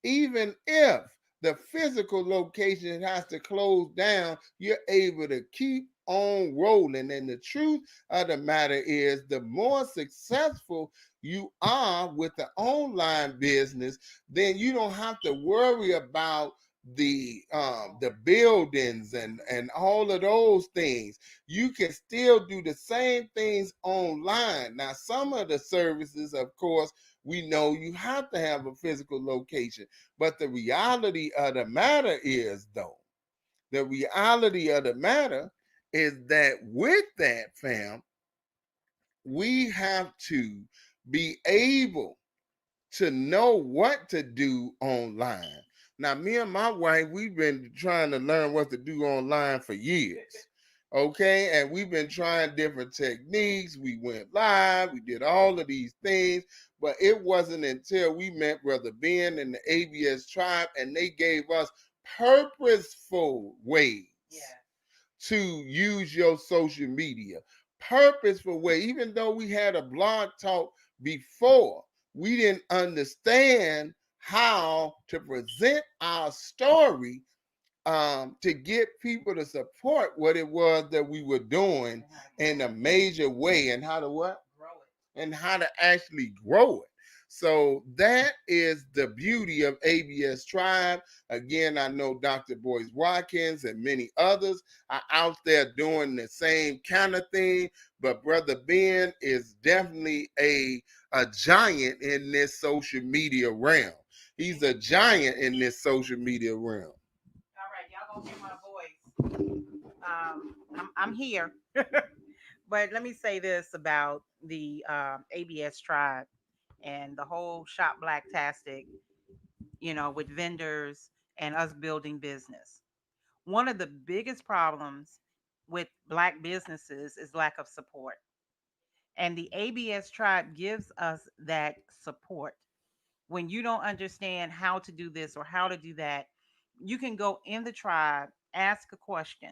even if the physical location has to close down, you're able to keep on rolling. And the truth of the matter is, the more successful you are with the online business, then you don't have to worry about the buildings and all of those things. You can still do the same things online. Now, some of the services, of course, we know you have to have a physical location. But the reality of the matter is, though, the reality of the matter is that with that, fam, we have to be able to know what to do online. Now, me and my wife, we've been trying to learn what to do online for years. Okay, and we've been trying different techniques. We went live, we did all of these things, but it wasn't until we met Brother Ben and the ABS tribe, and they gave us purposeful ways to use your social media. Purposeful way. Even though we had a blog talk before, we didn't understand how to present our story to get people to support what it was that we were doing in a major way, and how to what? Grow it. And how to actually grow it. So that is the beauty of ABS Tribe. Again, I know Dr. Boyce Watkins and many others are out there doing the same kind of thing, but Brother Ben is definitely a giant in this social media realm. He's a giant in this social media realm. All right, y'all gonna hear my voice. I'm here, but let me say this about the ABS tribe and the whole Shop BlackTastic. With vendors and us building business. One of the biggest problems with Black businesses is lack of support, and the ABS tribe gives us that support. When you don't understand how to do this or how to do that, you can go in the tribe, ask a question,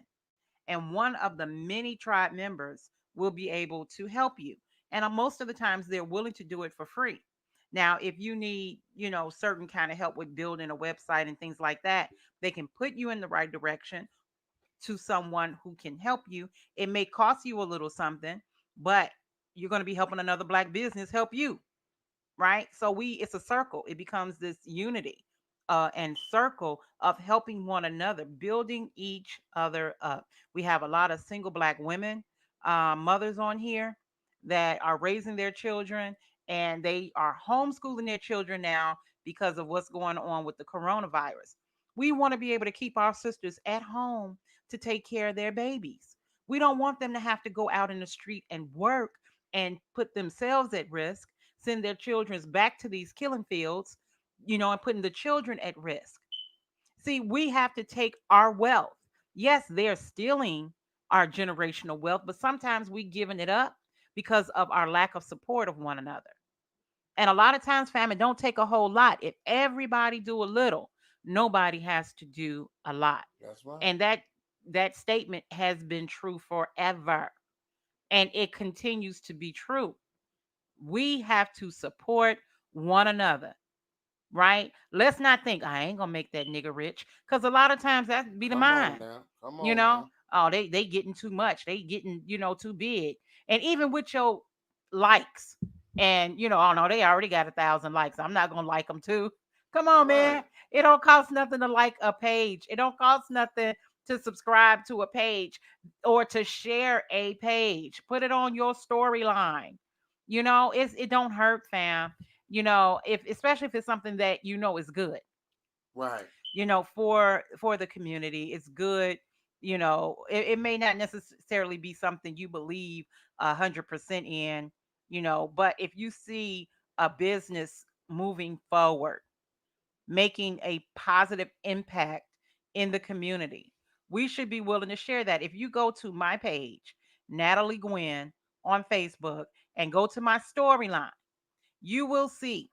and one of the many tribe members will be able to help you. And most of the times they're willing to do it for free. Now, if you need, certain kind of help with building a website and things like that, they can put you in the right direction to someone who can help you. It may cost you a little something, but you're going to be helping another Black business help you, right? So it's a circle. It becomes this unity and circle of helping one another, building each other up. We have a lot of single Black women, mothers on here that are raising their children, and they are homeschooling their children now because of what's going on with the coronavirus. We want to be able to keep our sisters at home to take care of their babies. We don't want them to have to go out in the street and work and put themselves at risk, send their children back to these killing fields and putting the children at risk. See, we have to take our wealth. Yes, they're stealing our generational wealth, but sometimes we giving it up because of our lack of support of one another. And a lot of times, family don't take a whole lot. If everybody do a little, nobody has to do a lot. That's right. And that statement has been true forever, and it continues to be true. We have to support one another, right? Let's not think I ain't gonna make that nigga rich, because a lot of times that be the Come on mind, now. Come you on know. now. Oh, they getting too much, they getting too big. And even with your likes, and oh no, they already got 1,000 likes, I'm not gonna like them too. Come on, Right. man. It don't cost nothing to like a page, it don't cost nothing to subscribe to a page or to share a page, put it on your storyline. It don't hurt, fam. If especially if it's something that is good, Right. for the community, it's good. It may not necessarily be something you believe 100% in, but if you see a business moving forward, making a positive impact in the community, we should be willing to share that. If you go to my page, Natalie Gwen, on Facebook, and go to my storyline, you will see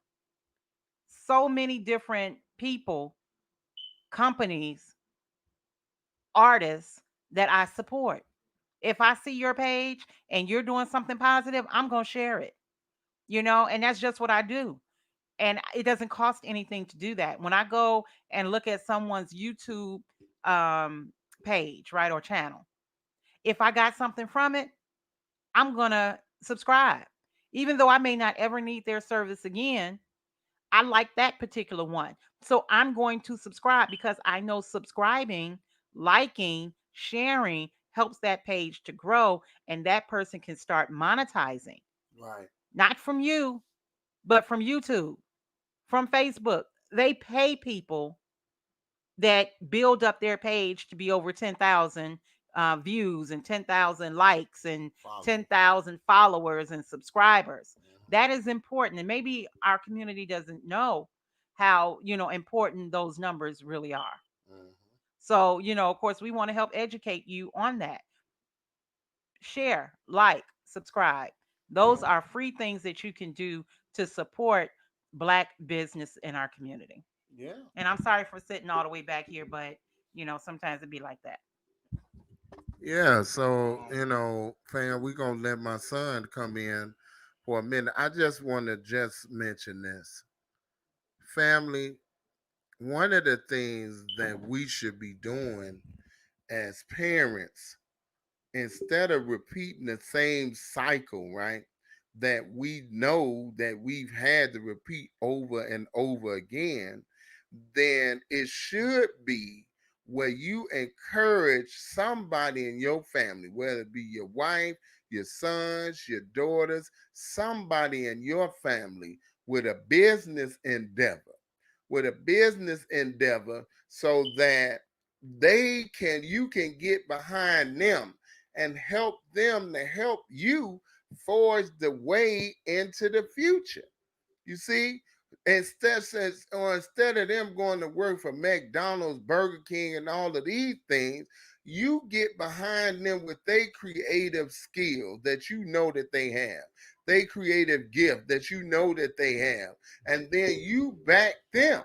so many different people, companies, artists that I support. If I see your page and you're doing something positive, I'm going to share it, and that's just what I do. And it doesn't cost anything to do that. When I go and look at someone's YouTube um, page, right, or channel, if I got something from it, I'm going to subscribe. Even though I may not ever need their service again, I like that particular one. So I'm going to subscribe because I know subscribing, liking, sharing helps that page to grow, and that person can start monetizing. Right. Not from you, but from YouTube, from Facebook. They pay people that build up their page to be over 10,000 views and 10,000 likes and Follow. 10,000 followers and subscribers. Mhm. That is important. And maybe our community doesn't know how, important those numbers really are. Mhm. So, of course, we want to help educate you on that. Share, like, subscribe. Those Yeah. are free things that you can do to support Black business in our community. Yeah. And I'm sorry for sitting all the way back here, but sometimes it be like that. Yeah. So, Um, fam, we gonna let my son come in for a minute. I just want to just mention this. Family, one of the things that we should be doing as parents, instead of repeating the same cycle, right? That we know that we've had to repeat over and over again, then it should be where you encourage somebody in your family, whether it be your wife, your sons, your daughters, somebody in your family with a business endeavor, so that you can get behind them and help them to help you forge the way into the future. You see, instead of them going to work for McDonald's, Burger King, and all of these things, you get behind them with their creative skills that you know that they have, they creative gift that you know that they have, and then you back them,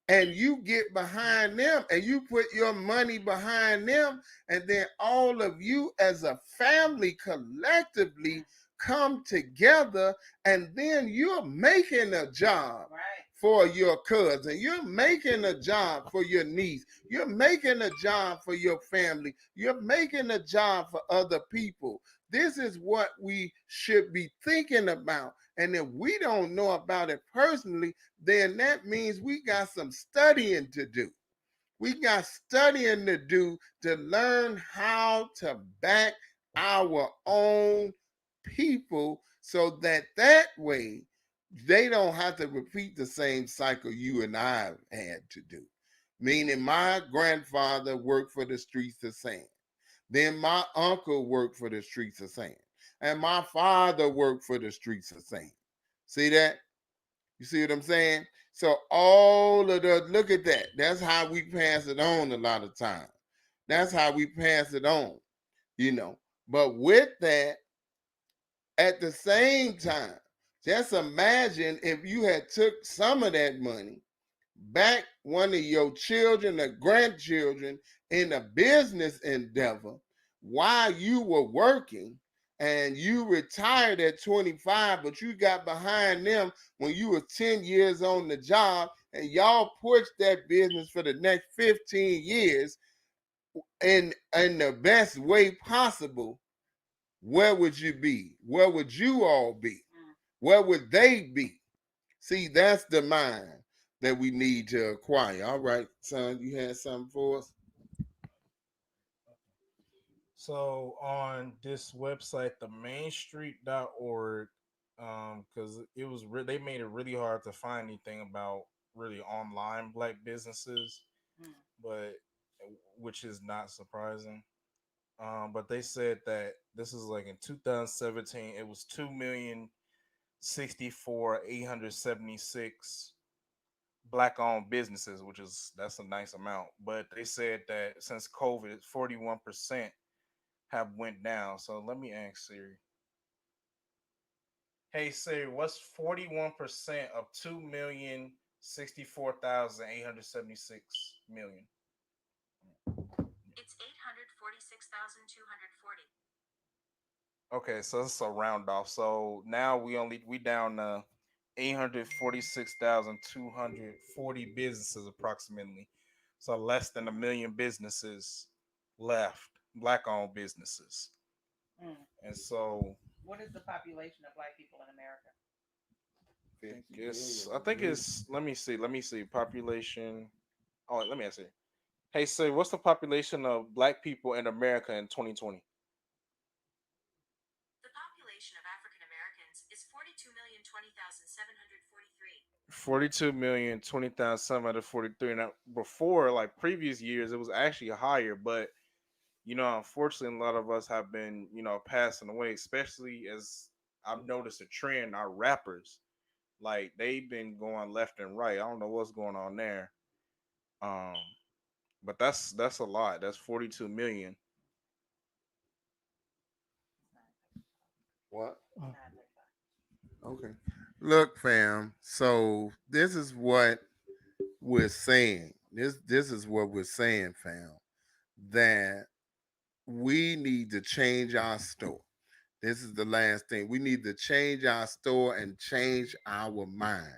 and you get behind them and you put your money behind them, and then all of you as a family collectively come together, and then you're making a job Right. for your cousin, you're making a job for your niece, you're making a job for your family, you're making a job for other people. This is what we should be thinking about. And if we don't know about it personally, then that means we got some studying to do. We got studying to do to learn how to back our own people, so that way they don't have to repeat the same cycle you and I had to do. Meaning, my grandfather worked for the streets of Sand. Then my uncle worked for the streets of Sand. And my father worked for the streets of Sand. See that? You see what I'm saying? So all of the look at that. That's how we pass it on a lot of times. That's how we pass it on, you know. But with that, at the same time, just imagine if you had took some of that money back one of your children or grandchildren in a business endeavor while you were working and you retired at 25, but you got behind them when you were 10 years on the job and y'all pushed that business for the next 15 years in the best way possible. Where would you be? Where would you all be? Where would they be? See, that's the mind that we need to acquire. All right, son, you had something for us? So on this website, the mainstreet.org, because they made it really hard to find anything about really online black businesses, but which is not surprising. But they said that this is like in 2017, it was 2,064,876 black owned businesses, which is that's a nice amount. But they said that since COVID, 41% have went down. So let me ask Siri. Hey Siri, what's 41% of 2,064,876 million? It's 846,240. Okay, so it's a round off. So now we down 846,240 businesses approximately. So less than a million businesses left, black owned businesses. Mm. And so What is the population of black people in America? I think it's let me see population. Oh, let me ask you. Hey, say what's the population of black people in America in 2020? The population of African Americans is 42,020,743. 42,020,743. Now, before, like previous years, it was actually higher, but unfortunately, a lot of us have been, passing away, especially as I've noticed a trend. Our rappers, like they've been going left and right. I don't know what's going on there. Um, but that's a lot. That's 42 million. What? Okay. Look, fam. So this is what we're saying. This is what we're saying, fam. That we need to change our store. This is the last thing. We need to change our store and change our mind.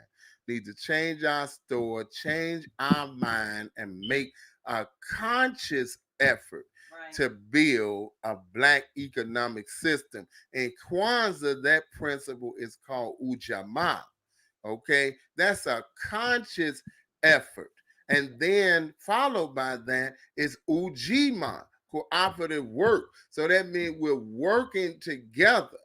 Need to change our store, change our mind, and make a conscious effort to build a black economic system. In Kwanzaa, that principle is called Ujamaa. Okay, that's a conscious effort. And then followed by that is Ujima, cooperative work. So that means we're working together,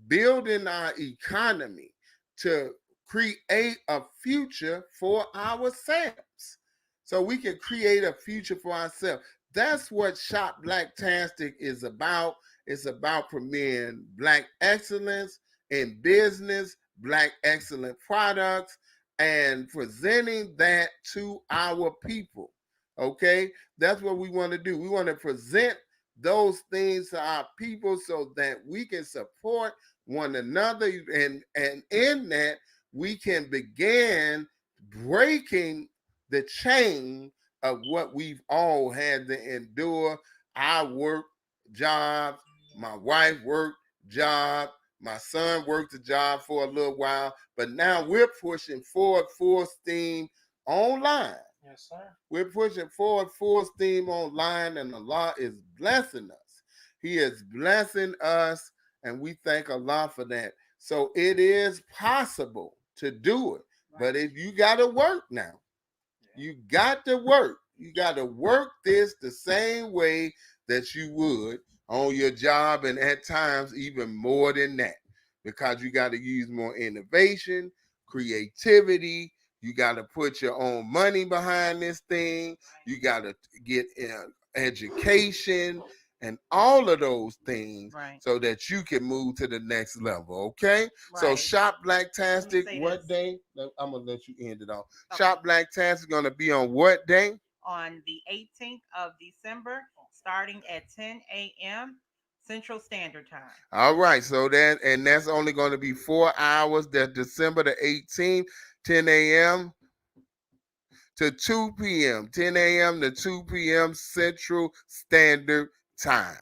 building our economy to create a future for ourselves. So we can create a future for ourselves. That's what Shop BlackTastic is about. It's about premiering black excellence in business, black excellent products, and presenting that to our people. Okay, that's what we want to do. We want to present those things to our people so that we can support one another, and in that we can begin breaking the chain of what we've all had to endure. I work jobs, my wife worked job, my son worked a job for a little while, but now we're pushing forward full steam online. Yes, sir. We're pushing forward full steam online, and Allah is blessing us. He is blessing us, and we thank Allah for that. So it is possible to do it, but if you got to work now, you got to work. You got to work this the same way that you would on your job, and at times even more than that, because you got to use more innovation, creativity. You got to put your own money behind this thing. You got to get education, and all of those things Right. so that you can move to the next level. Okay. So Right. Shop Let me Blacktastic, say what this. day? I'm gonna let you end it off. Okay. Shop Blacktastic gonna be on what day? On the 18th of December, starting at 10 a.m. Central Standard Time. All right, so that's only going to be 4 hours. That's December the 18th, 10 a.m. to 2 p.m. 10 a.m. to 2 p.m. Central Standard Time.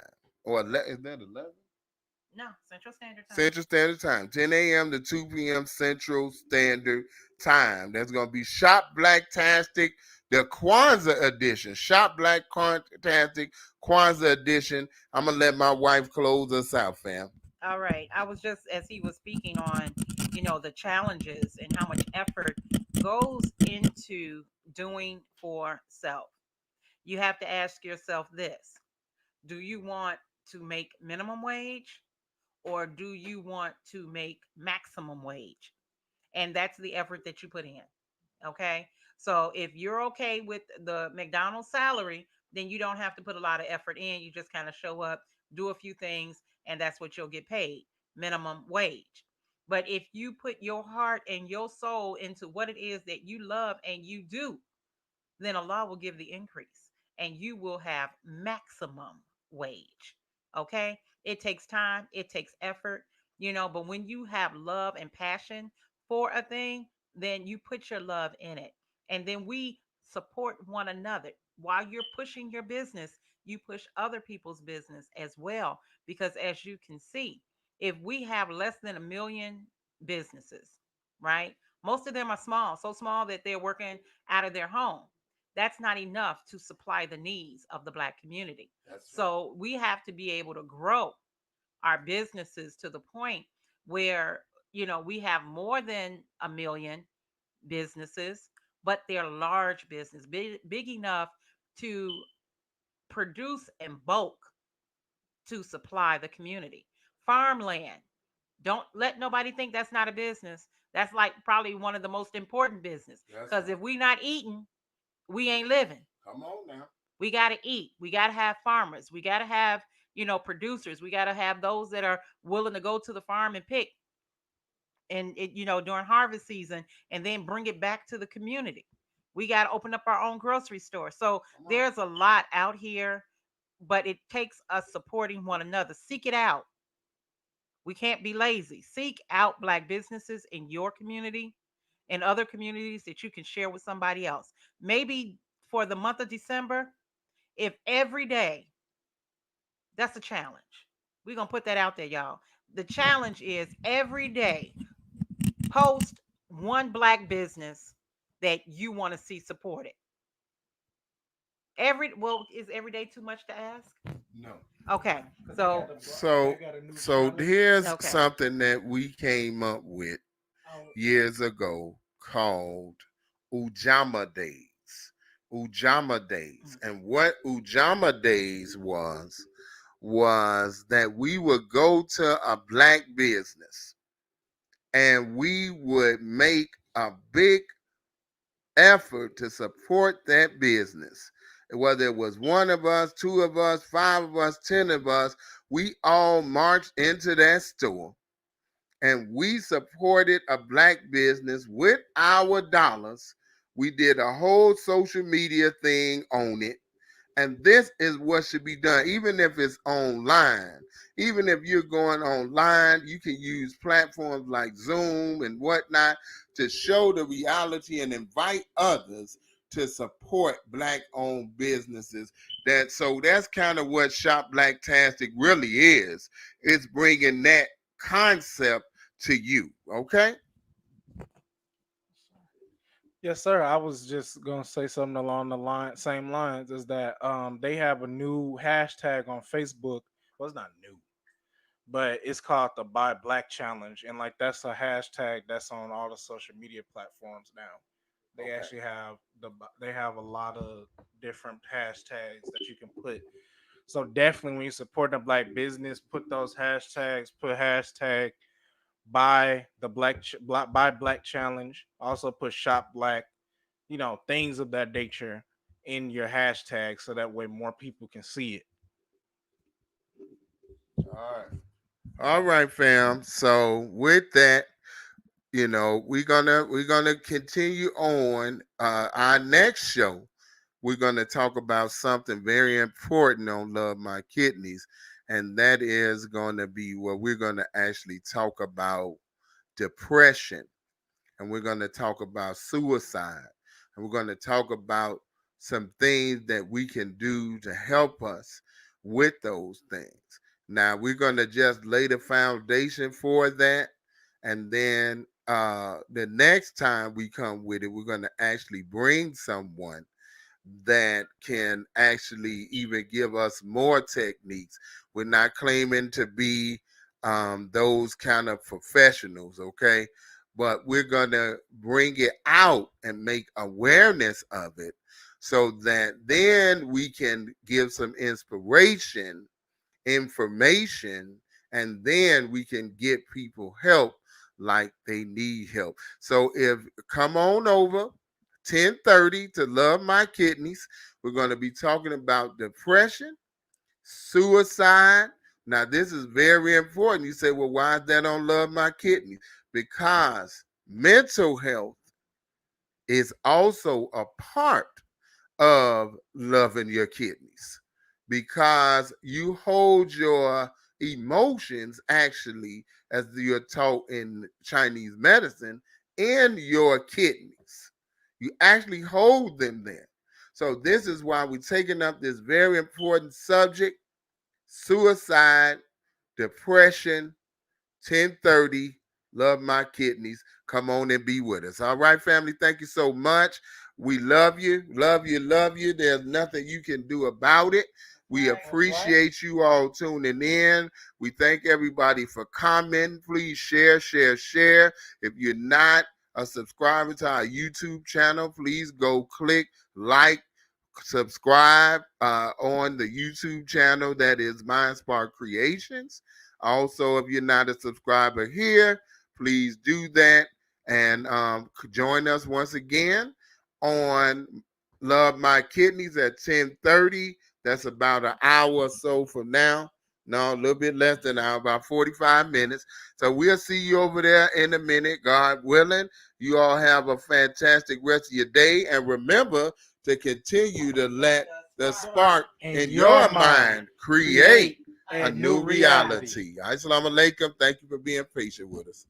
Is that 11? No, Central Standard Time. Central Standard Time, 10 a.m. to 2 p.m. Central Standard Time. That's going to be Shop Blacktastic, the Kwanzaa edition. Shop Blacktastic, Kwanzaa edition. I'm going to let my wife close us out, fam. All right. I was just, as he was speaking on, the challenges and how much effort goes into doing for self. You have to ask yourself this: do you want to make minimum wage, or do you want to make maximum wage? And that's the effort that you put in. Okay. So if you're okay with the McDonald's salary, then you don't have to put a lot of effort in. You just kind of show up, do a few things, and that's what you'll get paid, minimum wage. But if you put your heart and your soul into what it is that you love and you do, then Allah will give the increase and you will have maximum wage. Okay? It takes time, it takes effort, but when you have love and passion for a thing, then you put your love in it. And then we support one another. While you're pushing your business, you push other people's business as well. Because as you can see, if we have less than a million businesses, right? Most of them are small, so small that they're working out of their home. That's not enough to supply the needs of the Black community. That's right. So we have to be able to grow our businesses to the point where, we have more than a million businesses, but they're large business, big enough to produce in bulk to supply the community. Farmland. Don't let nobody think that's not a business. That's like probably one of the most important business. Because if we not eating, we ain't living. Come on now. We got to eat. We got to have farmers. We got to have, producers. We got to have those that are willing to go to the farm and pick and during harvest season and then bring it back to the community. We got to open up our own grocery store. So there's a lot out here, but it takes us supporting one another. Seek it out. We can't be lazy. Seek out Black businesses in your community and other communities that you can share with somebody else. Maybe for the month of December, if every day, that's a challenge. We're going to put that out there, y'all. The challenge is every day post one Black business that you want to see supported. Is every day too much to ask? No. Okay. So So here's okay. something that we came up with years ago called Ujama Days. Ujama Days. And what Ujama Days was that we would go to a Black business and we would make a big effort to support that business. Whether it was one of us, two of us, five of us, 10 of us, we all marched into that store and we supported a Black business with our dollars. We did a whole social media thing on it. And this is what should be done, even if it's online. Even if you're going online, you can use platforms like Zoom and whatnot to show the reality and invite others to support Black-owned businesses. That's kind of what Shop Blacktastic really is. It's bringing that concept to you. Okay. Yes, sir. I was just gonna say something along the same lines is that they have a new hashtag on Facebook. Well, it's not new, but it's called the Buy Black Challenge, and like that's a hashtag that's on all the social media platforms now. They Okay. actually have they have a lot of different hashtags that you can put. So definitely, when you support a Black business, put those hashtags. Put hashtag Buy Black Challenge. Also put Shop Black. Things of that nature in your hashtag, so that way more people can see it. All right. All right, fam. So with that, we're gonna continue on our next show. We're gonna talk about something very important on Love My Kidneys, and that is gonna be where we're gonna actually talk about depression, and we're going to talk about suicide, and we're going to talk about some things that we can do to help us with those things. Now, we're going to just lay the foundation for that, and then the next time we come with it, we're going to actually bring someone that can actually even give us more techniques. We're not claiming to be those kind of professionals, okay? But we're going to bring it out and make awareness of it so that then we can give some inspiration, information, and then we can get people help like they need help. So if come on over 10:30 to Love My Kidneys. We're going to be talking about depression, suicide. Now, this is very important. You say, well, why is that on Love My Kidneys? Because mental health is also a part of loving your kidneys because you hold your emotions actually, as you're taught in Chinese medicine, in your kidneys. You actually hold them there. So this is why we're taking up this very important subject: suicide, depression, 10:30. Love My Kidneys. Come on and be with us. All right, family. Thank you so much. We love you, love you, love you. There's nothing you can do about it. We appreciate you all tuning in. We thank everybody for commenting. Please share, share, share. If you're not a subscriber to our YouTube channel, please go click like, subscribe on the YouTube channel that is Mind Spark Creations. Also, if you're not a subscriber here, please do that and join us once again on Love My Kidneys at 10:30. That's about an hour or so from now. No, a little bit less than an hour, about 45 minutes. So we'll see you over there in a minute, God willing. You all have a fantastic rest of your day. And remember to continue to let the spark in your mind create a new reality. Assalamu alaikum. Thank you for being patient with us.